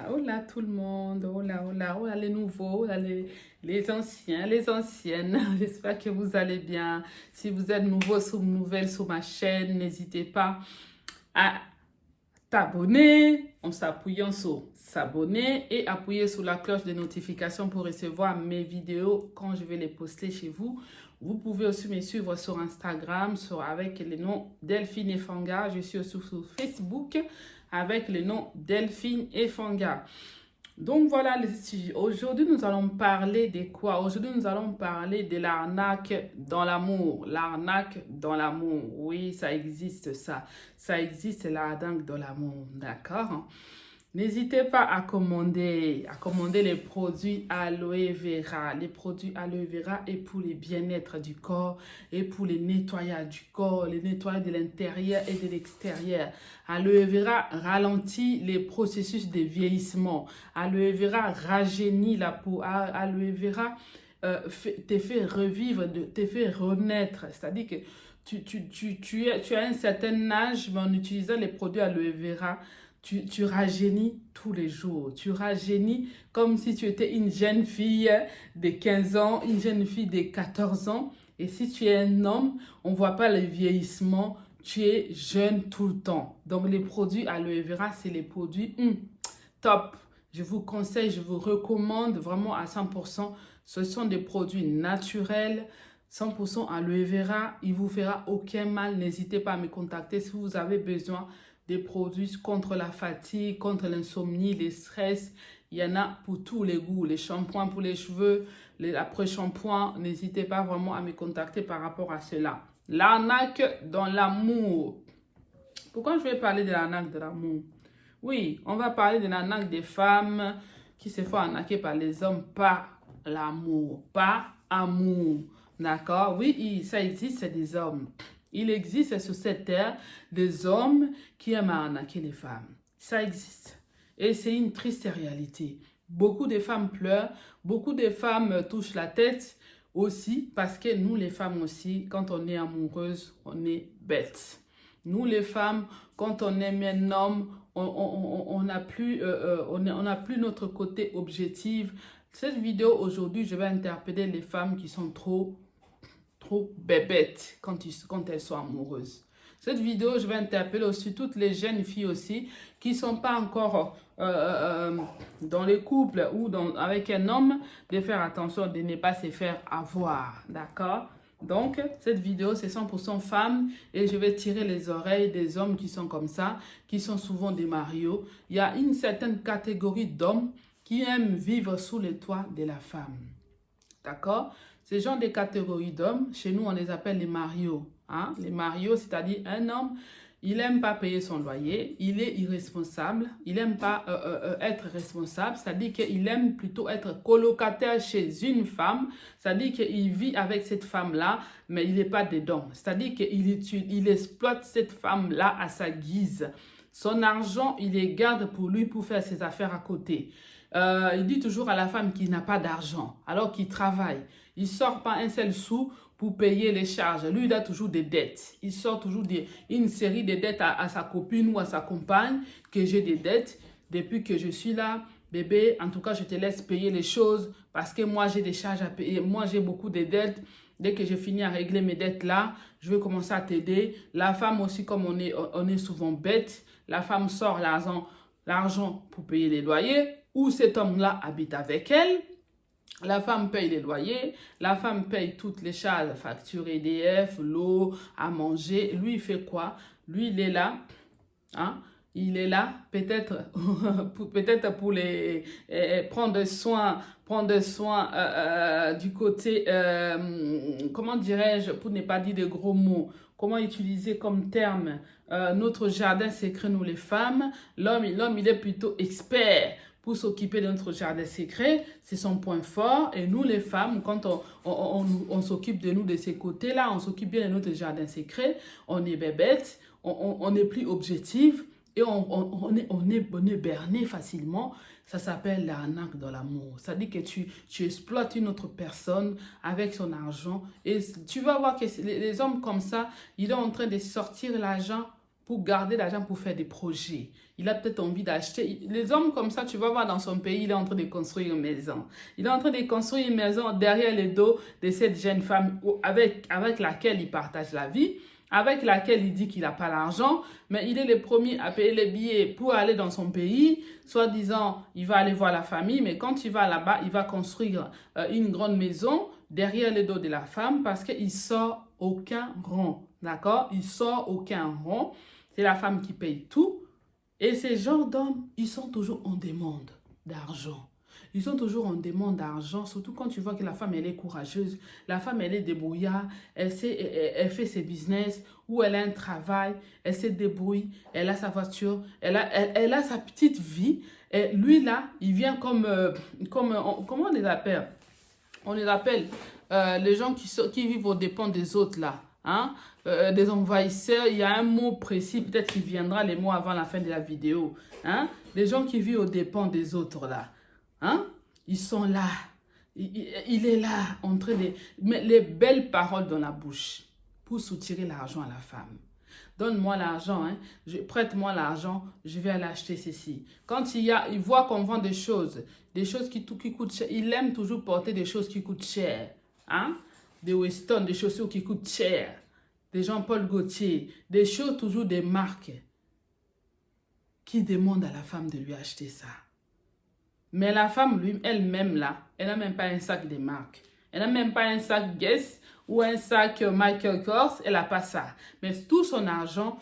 hola tout le monde, hola les nouveaux, hola les anciens, les anciennes. J'espère que vous allez bien. Si vous êtes nouvelle sur ma chaîne, n'hésitez pas à t'abonner en s'appuyant sur s'abonner et appuyer sur la cloche de notification pour recevoir mes vidéos quand je vais les poster chez vous. Vous pouvez aussi me suivre sur Instagram avec le nom Delphine Efanga. Je suis aussi sur Facebook avec le nom Delphine Efanga. Donc voilà, aujourd'hui nous allons parler de quoi? Aujourd'hui nous allons parler de l'arnaque dans l'amour. L'arnaque dans l'amour, oui, ça existe ça. Ça existe l'arnaque dans l'amour, d'accord? N'hésitez pas à commander les produits aloe vera. Les produits aloe vera et pour le bien-être du corps et pour le nettoyage du corps, le nettoyage de l'intérieur et de l'extérieur. Aloe vera ralentit les processus de vieillissement. Aloe vera rajeunit la peau. Aloe vera te fait revivre, te fait renaître. C'est-à-dire que tu as un certain âge, mais en utilisant les produits aloe vera, tu rajeunis tous les jours. Tu rajeunis comme si tu étais une jeune fille de 15 ans, une jeune fille de 14 ans. Et si tu es un homme, on ne voit pas le vieillissement. Tu es jeune tout le temps. Donc, les produits aloe vera, c'est les produits top. Je vous conseille, je vous recommande vraiment à 100%. Ce sont des produits naturels. 100% aloe vera, il ne vous fera aucun mal. N'hésitez pas à me contacter si vous avez besoin des produits contre la fatigue, contre l'insomnie, les stress. Il y en a pour tous les goûts. Les shampoings pour les cheveux, les après-shampoings. N'hésitez pas vraiment à me contacter par rapport à cela. L'arnaque dans l'amour. Pourquoi je vais parler de l'arnaque de l'amour? Oui, on va parler de l'arnaque des femmes qui se font arnaquer par les hommes par l'amour, par amour. D'accord? Oui, ça existe, c'est des hommes. Il existe sur cette terre des hommes qui aiment arnaquer les femmes. Ça existe. Et c'est une triste réalité. Beaucoup de femmes pleurent, beaucoup de femmes touchent la tête aussi parce que nous les femmes aussi, quand on est amoureuse, on est bêtes. Nous les femmes, quand on aime un homme, on n'a plus, plus notre côté objectif. Cette vidéo aujourd'hui, je vais interpeller les femmes qui sont trop bébêtes quand elles sont amoureuses. Cette vidéo, je vais interpeller aussi toutes les jeunes filles aussi qui ne sont pas encore dans les couples ou avec un homme, de faire attention de ne pas se faire avoir, d'accord? Donc, cette vidéo, c'est 100% femmes et je vais tirer les oreilles des hommes qui sont comme ça, qui sont souvent des marios. Il y a une certaine catégorie d'hommes qui aiment vivre sous le toit de la femme, d'accord? Ces gens de catégories d'hommes, chez nous, on les appelle les marios. Hein? Les marios, c'est-à-dire un homme, il n'aime pas payer son loyer, il est irresponsable, il n'aime pas être responsable, c'est-à-dire qu'il aime plutôt être colocataire chez une femme, c'est-à-dire qu'il vit avec cette femme-là, mais il n'est pas dedans. C'est-à-dire qu'il exploite cette femme-là à sa guise. Son argent, il les garde pour lui pour faire ses affaires à côté. Il dit toujours à la femme qu'il n'a pas d'argent, alors qu'il travaille. Il ne sort pas un seul sou pour payer les charges. Lui, il a toujours des dettes. Il sort toujours une série de dettes à sa copine ou à sa compagne, que j'ai des dettes. Depuis que je suis là, bébé, en tout cas, je te laisse payer les choses parce que moi, j'ai des charges à payer. Moi, j'ai beaucoup de dettes. Dès que j'ai fini à régler mes dettes là, je vais commencer à t'aider. La femme aussi, comme on est souvent bête, la femme sort l'argent pour payer les loyers, ou cet homme-là habite avec elle. La femme paye les loyers, la femme paye toutes les charges, facture EDF, l'eau, à manger. Lui, il fait quoi? Lui, il est là, hein? Il est là peut-être pour les prendre soin du côté, comment dirais-je, pour ne pas dire de gros mots, comment utiliser comme terme notre jardin secret, nous les femmes. L'homme, il est plutôt expert pour s'occuper de notre jardin secret, c'est son point fort. Et nous, les femmes, quand on s'occupe de nous de ces côtés-là, on s'occupe bien de notre jardin secret, on est bébête, on est plus objectif et on est berné facilement. Ça s'appelle l'arnaque dans l'amour. Ça dit que tu exploites une autre personne avec son argent et tu vas voir que les hommes comme ça, ils sont en train de sortir l'argent pour garder l'argent pour faire des projets. Il a peut-être envie d'acheter. Les hommes comme ça, tu vas voir dans son pays, il est en train de construire une maison. Il est en train de construire une maison derrière le dos de cette jeune femme avec laquelle il partage la vie, avec laquelle il dit qu'il n'a pas l'argent, mais il est le premier à payer les billets pour aller dans son pays. Soi-disant, il va aller voir la famille, mais quand il va là-bas, il va construire une grande maison derrière le dos de la femme parce qu'il sort aucun rond. D'accord? Il sort aucun rond. C'est la femme qui paye tout. Et ces genres d'hommes, ils sont toujours en demande d'argent. Ils sont toujours en demande d'argent, surtout quand tu vois que la femme, elle est courageuse, la femme, elle est débrouillarde, elle fait ses business, ou elle a un travail, elle se débrouille, elle a sa voiture, elle a sa petite vie. Et lui, là, il vient comment on les appelle? On les appelle les gens qui vivent aux dépens des autres, là. Hein? Des envahisseurs, il y a un mot précis, peut-être qu'il viendra les mots avant la fin de la vidéo. Hein? Des gens qui vivent aux dépens des autres, là. Hein? Ils sont là. Il est là, en train de mettre les belles paroles dans la bouche pour soutirer l'argent à la femme. Donne-moi l'argent, hein? Prête-moi l'argent, je vais aller acheter ceci. Quand il voit qu'on vend des choses qui coûtent cher, il aime toujours porter des choses qui coûtent cher. Hein? Des Weston, des chaussures qui coûtent cher. Des Jean-Paul Gaultier, des choses toujours des marques qui demandent à la femme de lui acheter ça. Mais la femme, elle-même, là, elle n'a même pas un sac de marque. Elle n'a même pas un sac Guess ou un sac Michael Kors. Elle n'a pas ça. Mais tout son argent,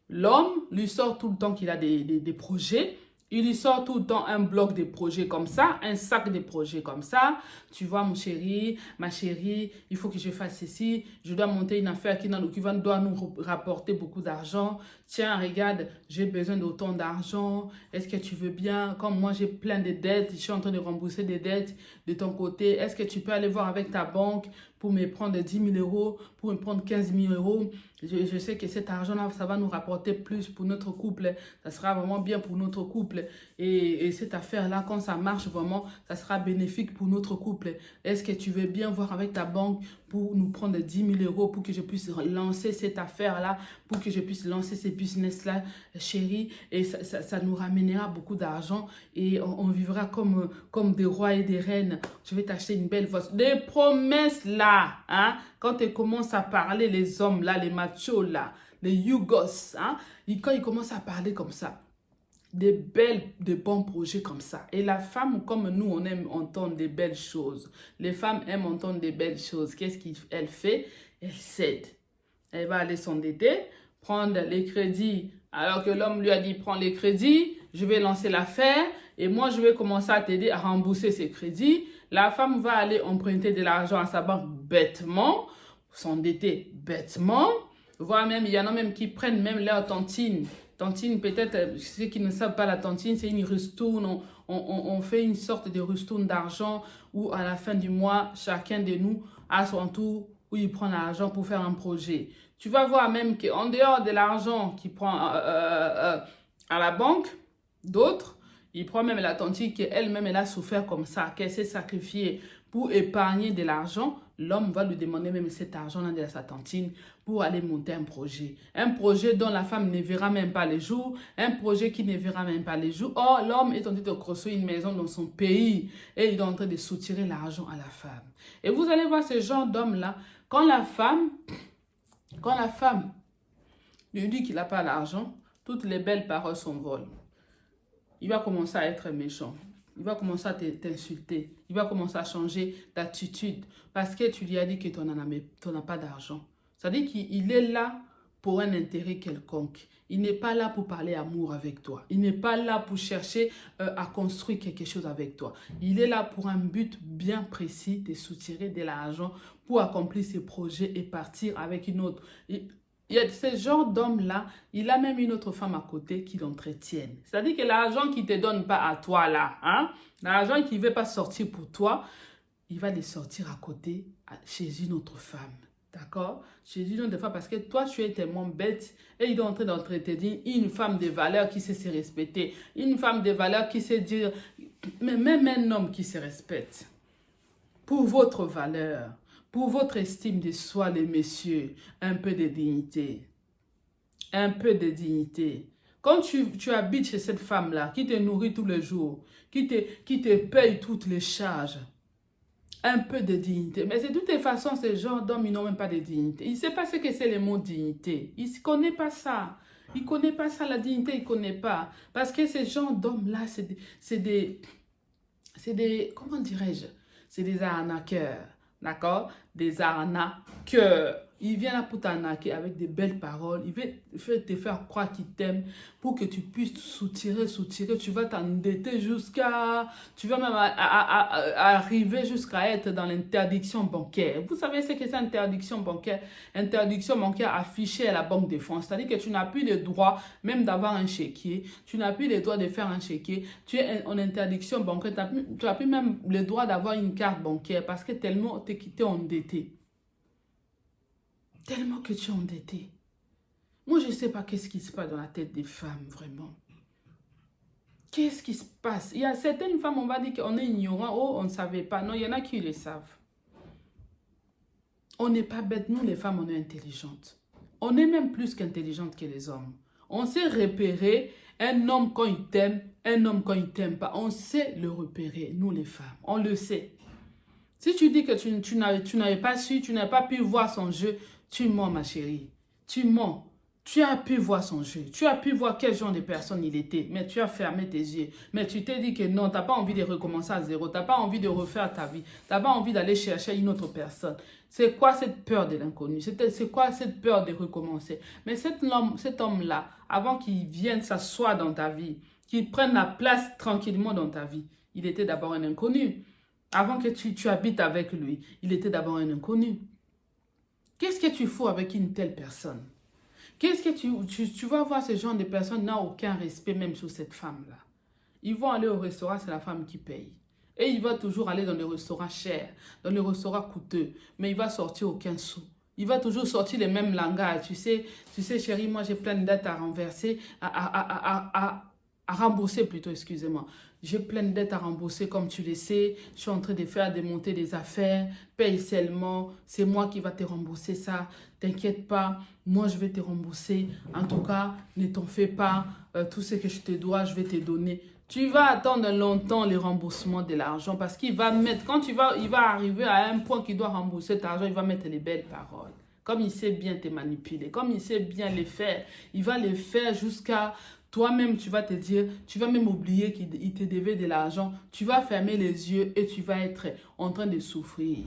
l'homme lui sort tout le temps qu'il a des projets. Il lui sort tout le temps un bloc de projets comme ça, un sac de projets comme ça. Tu vois, mon chéri, ma chérie, il faut que je fasse ceci. Je dois monter une affaire qui doit nous rapporter beaucoup d'argent. Tiens, regarde, j'ai besoin d'autant d'argent. Est-ce que tu veux bien? Comme moi, j'ai plein de dettes. Je suis en train de rembourser des dettes de ton côté. Est-ce que tu peux aller voir avec ta banque pour me prendre 10 000 euros, pour me prendre 15 000 euros? Je sais que cet argent-là, ça va nous rapporter plus pour notre couple. Ça sera vraiment bien pour notre couple. Et cette affaire-là, quand ça marche vraiment, ça sera bénéfique pour notre couple. Est-ce que tu veux bien voir avec ta banque pour nous prendre 10 000 euros pour que je puisse lancer cette affaire-là, pour que je puisse lancer ces business-là, chérie? Et ça nous ramènera beaucoup d'argent et on vivra comme des rois et des reines. Je vais t'acheter une belle voiture. Des promesses là, hein? Quand tu commences à parler, les hommes là, les machos là, les Yugos, hein? Quand ils commencent à parler comme ça, des bons projets comme ça. Et la femme, comme nous, on aime entendre des belles choses. Les femmes aiment entendre des belles choses. Qu'est-ce qu'elle fait? Elle cède. Elle va aller s'endetter, prendre les crédits, alors que l'homme lui a dit, prends les crédits, je vais lancer l'affaire, et moi, je vais commencer à t'aider à rembourser ces crédits. La femme va aller emprunter de l'argent à sa banque bêtement, s'endetter bêtement, voire même, il y en a même qui prennent même leur tontine. Tontine, peut-être, ceux qui ne savent pas la tontine, c'est une ristourne. On fait une sorte de ristourne d'argent où à la fin du mois, chacun de nous, à son tour, où il prend l'argent pour faire un projet. Tu vas voir même qu'en dehors de l'argent qu'il prend à la banque, d'autres, il prend même la tontine qu'elle-même, elle a souffert comme ça, qu'elle s'est sacrifiée pour épargner de l'argent. L'homme va lui demander même cet argent-là de sa tontine pour aller monter un projet. Un projet dont la femme ne verra même pas les jours. Un projet qui ne verra même pas les jours. Or, l'homme est en train de construire une maison dans son pays et il est en train de soutirer l'argent à la femme. Et vous allez voir ce genre d'homme-là, quand la femme lui dit qu'il n'a pas l'argent, toutes les belles paroles s'envolent. Il va commencer à être méchant. Il va commencer à t'insulter. Il va commencer à changer d'attitude parce que tu lui as dit que tu n'as pas d'argent. C'est-à-dire qu'il est là pour un intérêt quelconque. Il n'est pas là pour parler amour avec toi. Il n'est pas là pour chercher à construire quelque chose avec toi. Il est là pour un but bien précis de soutirer de l'argent pour accomplir ses projets et partir avec une autre. Il y a ce genre d'homme-là, il a même une autre femme à côté qui l'entretienne. C'est-à-dire que l'argent qu'il ne te donne pas à toi là, hein, l'argent qu'il ne veut pas sortir pour toi, il va le sortir à côté chez une autre femme. D'accord? Chez une autre femme parce que toi, tu es tellement bête et il est en train d'entretenir une femme de valeur qui sait se respecter. Une femme de valeur qui sait dire, mais même un homme qui se respecte. Pour votre valeur. Pour votre estime de soi, les messieurs, un peu de dignité. Un peu de dignité. Quand tu habites chez cette femme-là, qui te nourrit tous les jours, qui te paye toutes les charges, un peu de dignité. Mais de toutes les façons, ces gens d'hommes, ils n'ont même pas de dignité. Il ne sait pas ce que c'est le mot dignité. Il ne connaît pas ça. Il ne connaît pas ça, la dignité, il ne connaît pas. Parce que ces gens d'hommes-là, c'est des, comment dirais-je? C'est des arnaqueurs, d'accord? Des arnaqueurs. Il vient là pour t'arnaquer avec des belles paroles. Il veut te faire croire qu'il t'aime pour que tu puisses soutirer. Tu vas t'endetter jusqu'à... Tu vas même arriver jusqu'à être dans l'interdiction bancaire. Vous savez ce que c'est interdiction bancaire? Interdiction bancaire affichée à la Banque de France. C'est-à-dire que tu n'as plus le droit même d'avoir un chéquier. Tu n'as plus le droit de faire un chéquier. Tu es en interdiction bancaire. Tu n'as plus même le droit d'avoir une carte bancaire parce que tellement tu es endetté. Tellement que tu es endetté. Moi, je ne sais pas qu'est-ce qui se passe dans la tête des femmes, vraiment. Qu'est-ce qui se passe? Il y a certaines femmes, on va dire qu'on est ignorant. Oh, on ne savait pas. Non, il y en a qui le savent. On n'est pas bêtes. Nous, les femmes, on est intelligentes. On est même plus qu'intelligentes que les hommes. On sait repérer un homme quand il t'aime, un homme quand il ne t'aime pas. On sait le repérer, nous, les femmes. On le sait. Si tu dis que tu n'avais pas su, tu n'as pas pu voir son jeu, tu mens, ma chérie. Tu mens. Tu as pu voir son jeu. Tu as pu voir quel genre de personne il était. Mais tu as fermé tes yeux. Mais tu t'es dit que non, tu n'as pas envie de recommencer à zéro. Tu n'as pas envie de refaire ta vie. Tu n'as pas envie d'aller chercher une autre personne. C'est quoi cette peur de l'inconnu? C'est quoi cette peur de recommencer? Mais cet homme-là, avant qu'il vienne s'asseoir dans ta vie, qu'il prenne la place tranquillement dans ta vie, il était d'abord un inconnu. Avant que tu habites avec lui, il était d'abord un inconnu. Qu'est-ce que tu fous avec une telle personne? Qu'est-ce que tu vas voir ce genre de personnes n'a aucun respect même sur cette femme-là. Ils vont aller au restaurant, c'est la femme qui paye. Et il va toujours aller dans les restaurants chers, dans les restaurants coûteux, mais il va sortir aucun sou. Il va toujours sortir les mêmes langages. Tu sais, chérie, moi j'ai plein de dettes à renverser, à rembourser plutôt, excusez-moi. J'ai plein de dettes à rembourser comme tu le sais. Je suis en train de faire démonter des affaires. Paye seulement. C'est moi qui va te rembourser ça. T'inquiète pas. Moi, je vais te rembourser. En tout cas, ne t'en fais pas. Tout ce que je te dois, je vais te donner. Tu vas attendre longtemps les remboursements de l'argent parce qu'il va mettre, quand il va arriver à un point qu'il doit rembourser cet argent, il va mettre les belles paroles. Comme il sait bien te manipuler, comme il sait bien les faire, il va les faire jusqu'à... Toi-même, tu vas te dire, tu vas même oublier qu'il te devait de l'argent. Tu vas fermer les yeux et tu vas être en train de souffrir.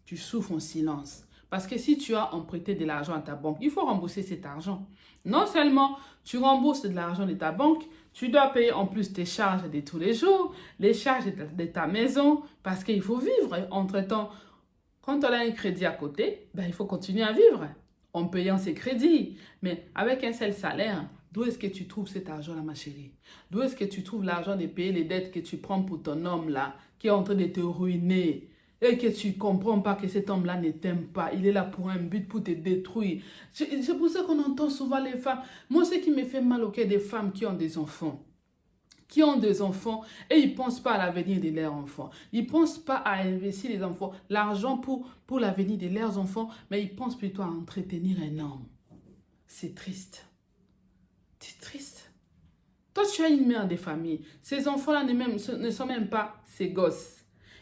Tu souffres en silence. Parce que si tu as emprunté de l'argent à ta banque, il faut rembourser cet argent. Non seulement tu rembourses de l'argent de ta banque, tu dois payer en plus tes charges de tous les jours, les charges de ta maison, parce qu'il faut vivre. Entre-temps, quand on a un crédit à côté, ben, il faut continuer à vivre en payant ses crédits. Mais avec un seul salaire, d'où est-ce que tu trouves cet argent-là, ma chérie? D'où est-ce que tu trouves l'argent de payer les dettes que tu prends pour ton homme-là, qui est en train de te ruiner, et que tu ne comprends pas que cet homme-là ne t'aime pas? Il est là pour un but, pour te détruire. C'est pour ça qu'on entend souvent les femmes. Moi, ce qui me fait mal au cœur des femmes qui ont des enfants. Qui ont des enfants et ils ne pensent pas à l'avenir de leurs enfants. Ils ne pensent pas à investir les enfants, l'argent pour l'avenir de leurs enfants, mais ils pensent plutôt à entretenir un homme. C'est triste. C'est triste. Toi, tu as une mère de famille. Ces enfants-là ne sont même pas ses gosses.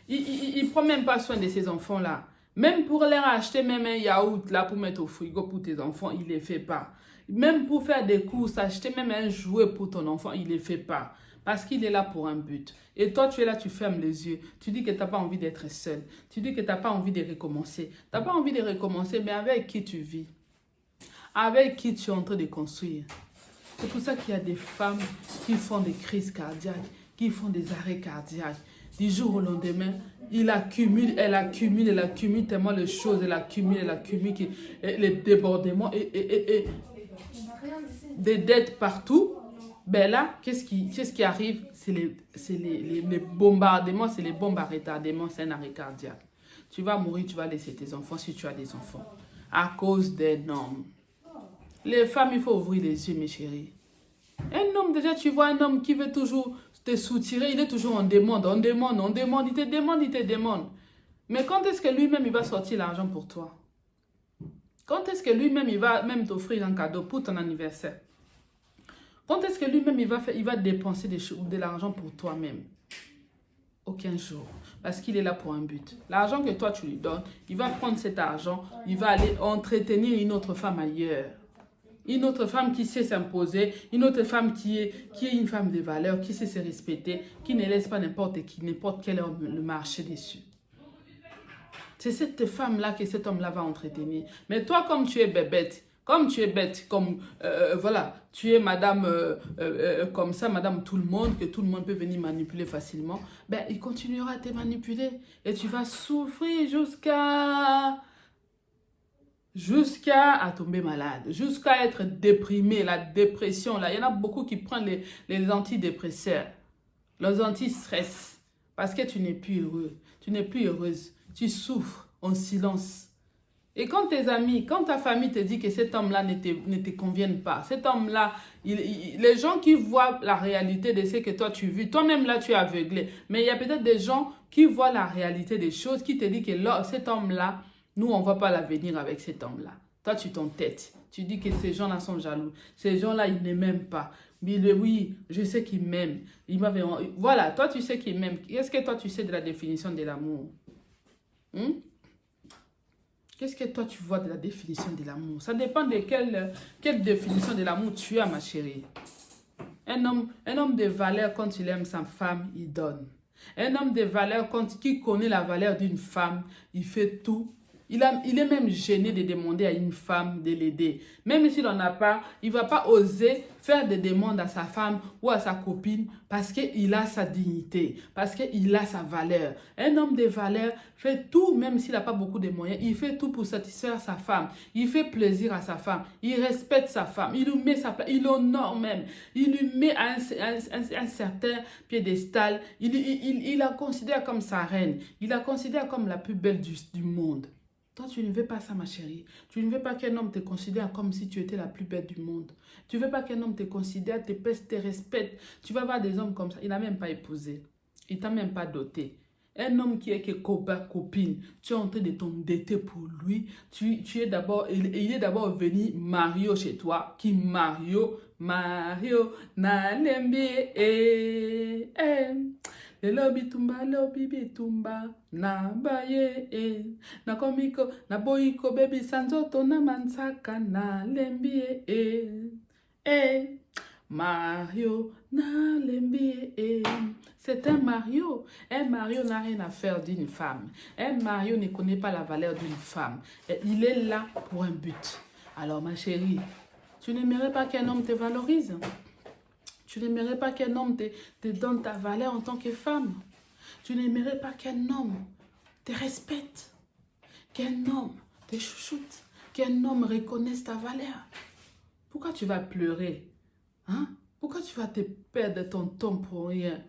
Il ne prend même pas soin de ces enfants-là. Même pour leur acheter même un yaourt là pour mettre au frigo pour tes enfants, il ne les fait pas. Même pour faire des courses, acheter même un jouet pour ton enfant, il ne les fait pas. Parce qu'il est là pour un but. Et toi, tu es là, tu fermes les yeux. Tu dis que tu n'as pas envie d'être seul. Tu dis que tu n'as pas envie de recommencer. Tu n'as pas envie de recommencer, mais avec qui tu vis? Avec qui tu es en train de construire? C'est pour ça qu'il y a des femmes qui font des crises cardiaques, qui font des arrêts cardiaques. Du jour au lendemain, elle accumule tellement de choses, elle accumule, les débordements et des dettes partout. Ben là, qu'est-ce qui arrive? C'est les bombardements, c'est les bombes à retardement, c'est un arrêt cardiaque. Tu vas mourir, tu vas laisser tes enfants si tu as des enfants. À cause des hommes. Les femmes, il faut ouvrir les yeux, mes chéris. Un homme, déjà, tu vois un homme qui veut toujours te soutirer, il est toujours en demande, il te demande. Mais quand est-ce que lui-même, il va sortir l'argent pour toi? Quand est-ce que lui-même, il va même t'offrir un cadeau pour ton anniversaire? Quand est-ce que lui-même, il va dépenser de l'argent pour toi-même? Aucun jour. Parce qu'il est là pour un but. L'argent que toi, tu lui donnes, il va prendre cet argent, il va aller entretenir une autre femme ailleurs. Une autre femme qui sait s'imposer, une autre femme qui est une femme de valeur, qui sait se respecter, qui ne laisse pas n'importe quel homme le marcher dessus. C'est cette femme-là que cet homme-là va entretenir. Mais toi, comme tu es bébête, voilà, tu es madame comme ça, madame tout le monde, que tout le monde peut venir manipuler facilement, ben il continuera à te manipuler et tu vas souffrir jusqu'à tomber malade, jusqu'à être déprimé, la dépression. Là, il y en a beaucoup qui prennent les antidépresseurs, les anti-stress, parce que tu n'es plus heureux, tu n'es plus heureuse, tu souffres en silence. Et quand tes amis, quand ta famille te dit que cet homme-là ne te convienne pas, cet homme-là, les gens qui voient la réalité de ce que toi tu vis, toi-même là tu es aveuglé, mais il y a peut-être des gens qui voient la réalité des choses, qui te disent que là, cet homme-là, nous on ne voit pas l'avenir avec cet homme-là. Toi tu t'entêtes, tu dis que ces gens-là sont jaloux, ces gens-là ils ne m'aiment pas. Mais oui, je sais qu'ils m'aiment. Voilà, toi tu sais qu'ils m'aiment. Qu'est-ce que toi tu sais de la définition de l'amour? Qu'est-ce que toi tu vois de la définition de l'amour? Ça dépend de quelle définition de l'amour tu as, ma chérie. Un homme de valeur, quand il aime sa femme, il donne. Un homme de valeur, qui connaît la valeur d'une femme, il fait tout. Il est même gêné de demander à une femme de l'aider. Même s'il n'en a pas, il ne va pas oser faire des demandes à sa femme ou à sa copine parce qu'il a sa dignité, parce qu'il a sa valeur. Un homme de valeur fait tout, même s'il n'a pas beaucoup de moyens, il fait tout pour satisfaire sa femme. Il fait plaisir à sa femme. Il respecte sa femme. Il lui met sa place. Il l'honore même. Il lui met à un certain piédestal. Il la considère comme sa reine. Il la considère comme la plus belle du monde. Toi, tu ne veux pas ça, ma chérie. Tu ne veux pas qu'un homme te considère comme si tu étais la plus belle du monde. Tu ne veux pas qu'un homme te considère, te pèse, te respecte. Tu vas voir des hommes comme ça. Il n'a même pas épousé. Il ne t'a même pas doté. Un homme qui est que copain, copine, tu es en train de t'endetter pour lui. Il est d'abord venu Mario chez toi. Qui Mario, Nalembi, lobi bitumba, na baye, na komiko, na boiko, baby sanzoto, na mansaka, na lembi, Mario, na lembi, C'est un Mario. Un Mario n'a rien à faire d'une femme. Un Mario ne connaît pas la valeur d'une femme. Et il est là pour un but. Alors, ma chérie, tu n'aimerais pas qu'un homme te valorise? Tu n'aimerais pas qu'un homme te donne ta valeur en tant que femme? Tu n'aimerais pas qu'un homme te respecte? Qu'un homme te chouchoute? Qu'un homme reconnaisse ta valeur? Pourquoi tu vas pleurer? Hein? Pourquoi tu vas te perdre ton temps pour rien?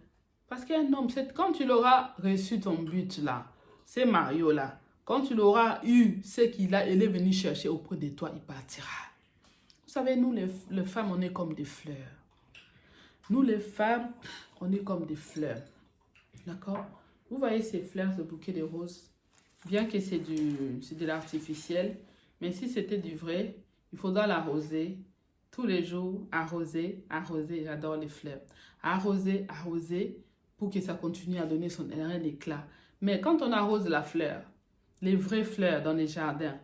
Parce qu'un homme, quand tu l'auras reçu ton but là, c'est Mario là, quand tu l'auras eu, c'est qu'il est venu chercher auprès de toi, il partira. Vous savez, nous les femmes, on est comme des fleurs. Nous les femmes, on est comme des fleurs. D'accord? Vous voyez ces fleurs, ce bouquet de roses? Bien que c'est de l'artificiel, mais si c'était du vrai, il faudra l'arroser. Tous les jours, arroser, arroser. J'adore les fleurs. Arroser, arroser, pour que ça continue à donner son éclat. Mais quand on arrose la fleur, les vraies fleurs dans les jardins,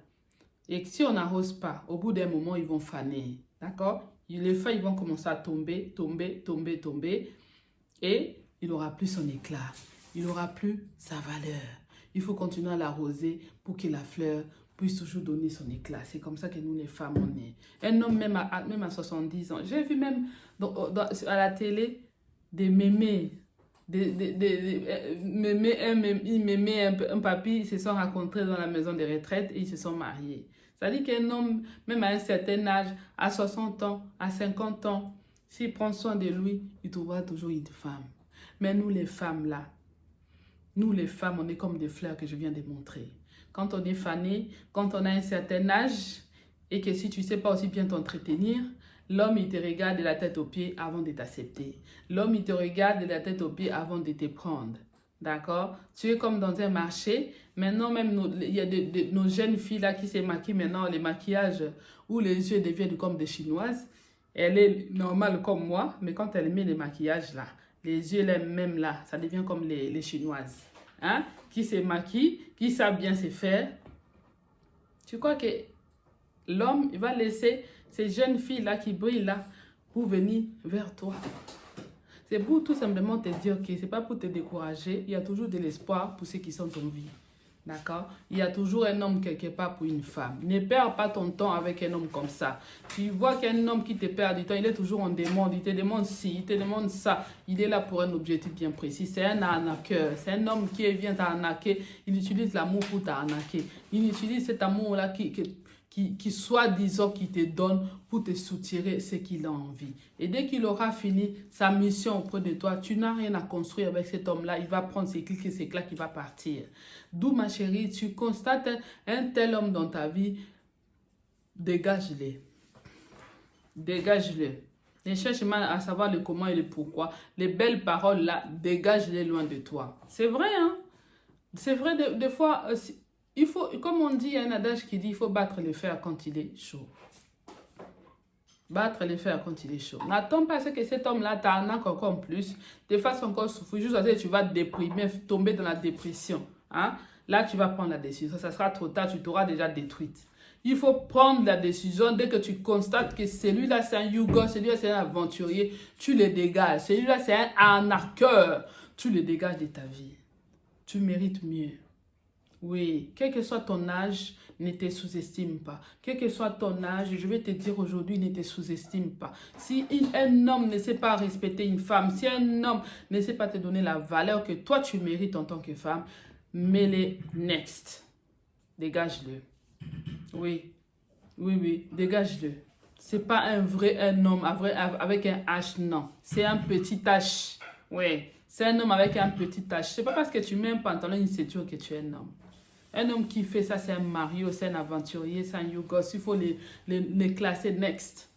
et si on n'arrose pas, au bout d'un moment, ils vont faner. D'accord? Les feuilles vont commencer à tomber, tomber, tomber, tomber. Et il n'aura plus son éclat. Il n'aura plus sa valeur. Il faut continuer à l'arroser pour que la fleur puisse toujours donner son éclat. C'est comme ça que nous, les femmes, on est. Un homme, même à 70 ans. J'ai vu même à la télé des mémés. Un papy, ils se sont rencontrés dans la maison de retraite et ils se sont mariés. C'est-à-dire qu'un homme, même à un certain âge, à 60 ans, à 50 ans, s'il prend soin de lui, il trouvera toujours une femme. Mais nous, les femmes, là, nous, les femmes, on est comme des fleurs que je viens de montrer. Quand on est fané, quand on a un certain âge, et que si tu ne sais pas aussi bien t'entretenir, l'homme, il te regarde de la tête aux pieds avant de t'accepter. L'homme, il te regarde de la tête aux pieds avant de te prendre. D'accord? Tu es comme dans un marché. Maintenant, même, il y a nos jeunes filles là qui se maquillent maintenant, les maquillages où les yeux deviennent comme des Chinoises. Elle est normale comme moi, mais quand elle met les maquillages là, les yeux les mêmes là, ça devient comme les Chinoises. Hein? Qui se maquillent, qui savent bien se faire. Tu crois que l'homme, il va laisser ces jeunes filles là qui brillent là pour venir vers toi? C'est pour tout simplement te dire que ce n'est pas pour te décourager. Il y a toujours de l'espoir pour ceux qui sont en vie. D'accord? Il y a toujours un homme quelque part pour une femme. Ne perds pas ton temps avec un homme comme ça. Tu vois qu'un homme qui te perd du temps, il est toujours en demande. Il te demande ci, il te demande ça. Il est là pour un objectif bien précis. C'est un arnaqueur. C'est un homme qui vient t'arnaquer. Il utilise l'amour pour t'arnaquer. Il utilise cet amour-là qui soi-disant qui te donne pour te soutirer ce qu'il a envie. Et dès qu'il aura fini sa mission auprès de toi, tu n'as rien à construire avec cet homme-là. Il va prendre ses clics et ses claques, il va partir. D'où, ma chérie, tu constates un tel homme dans ta vie, dégage-le. Dégage-le. Ne cherche mal à savoir le comment et le pourquoi. Les belles paroles là, dégage-les loin de toi. C'est vrai, hein? C'est vrai, des fois... il faut, comme on dit, il y a un adage qui dit il faut battre le fer quand il est chaud. Battre le fer quand il est chaud. N'attends pas à ce que cet homme-là t'arnaque encore en plus, te fasse encore souffrir, juste parce que tu vas te déprimer, tomber dans la dépression. Hein? Là, tu vas prendre la décision. Ça sera trop tard, tu t'auras déjà détruite. Il faut prendre la décision dès que tu constates que celui-là, c'est un yougo, celui-là, c'est un aventurier, tu le dégages. Celui-là, c'est un arnaqueur. Tu le dégages de ta vie. Tu mérites mieux. Oui, quel que soit ton âge, ne te sous-estime pas. Quel que soit ton âge, je vais te dire aujourd'hui, ne te sous-estime pas. Si un homme ne sait pas respecter une femme, si un homme ne sait pas te donner la valeur que toi tu mérites en tant que femme, mets-le next. Dégage-le. Oui, oui, dégage-le. C'est pas un homme avec un H, non. C'est un petit H. Oui, c'est un homme avec un petit H. C'est pas parce que tu mets un pantalon, une ceinture que tu es un homme. Un homme qui fait ça, c'est un Mario, c'est un aventurier, c'est un yougos. Il faut les classer next.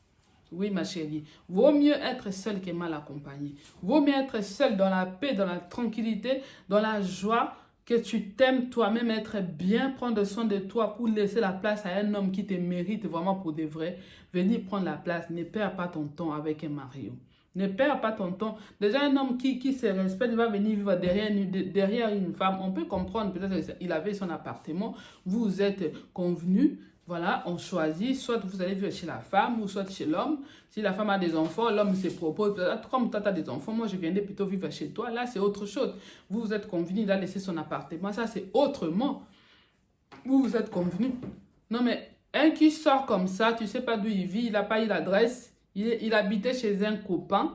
Oui, ma chérie. Vaut mieux être seul que mal accompagné. Vaut mieux être seul dans la paix, dans la tranquillité, dans la joie, que tu t'aimes toi-même, être bien, prendre soin de toi pour laisser la place à un homme qui te mérite vraiment pour de vrai. Venir prendre la place. Ne perds pas ton temps avec un Mario. Ne perds pas ton temps. Déjà, un homme qui se respecte, il va venir vivre derrière une femme. On peut comprendre, peut-être qu'il avait son appartement. Vous êtes convenus. Voilà, on choisit. Soit vous allez vivre chez la femme ou soit chez l'homme. Si la femme a des enfants, l'homme se propose. Comme toi, tu as des enfants, moi, je viendrais plutôt vivre chez toi. Là, c'est autre chose. Vous vous êtes convenus, il a laissé son appartement. Ça, c'est autrement. Vous vous êtes convenus. Non, mais un qui sort comme ça, tu ne sais pas d'où il vit, il n'a pas eu l'adresse. Il habitait chez un copain,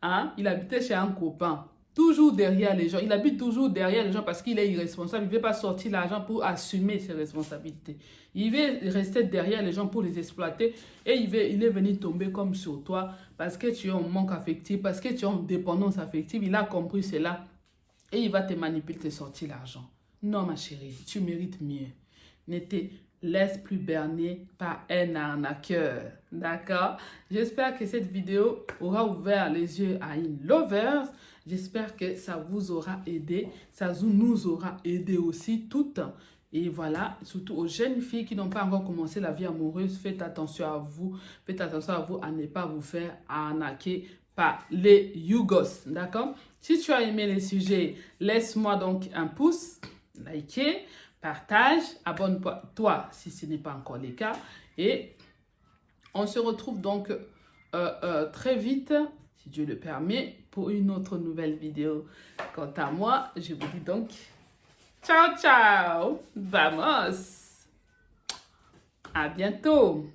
hein? Il habitait chez un copain, toujours derrière les gens. Il habite toujours derrière les gens parce qu'il est irresponsable. Il ne veut pas sortir l'argent pour assumer ses responsabilités. Il veut rester derrière les gens pour les exploiter et il est venu tomber comme sur toi parce que tu es en manque affectif, parce que tu es en dépendance affective. Il a compris cela et il va te manipuler, te sortir l'argent. Non, ma chérie, tu mérites mieux. Ne te laisse plus berner par un arnaqueur. D'accord? J'espère que cette vidéo aura ouvert les yeux à une lover. J'espère que ça vous aura aidé. Ça nous aura aidé aussi toutes. Et voilà, surtout aux jeunes filles qui n'ont pas encore commencé la vie amoureuse, faites attention à vous. Faites attention à vous à ne pas vous faire arnaquer par les yougos. D'accord? Si tu as aimé les sujets, laisse-moi donc un pouce, likez, partage, abonne-toi si ce n'est pas encore le cas. Et on se retrouve donc très vite, si Dieu le permet, pour une autre nouvelle vidéo. Quant à moi, je vous dis donc ciao, ciao, vamos, à bientôt.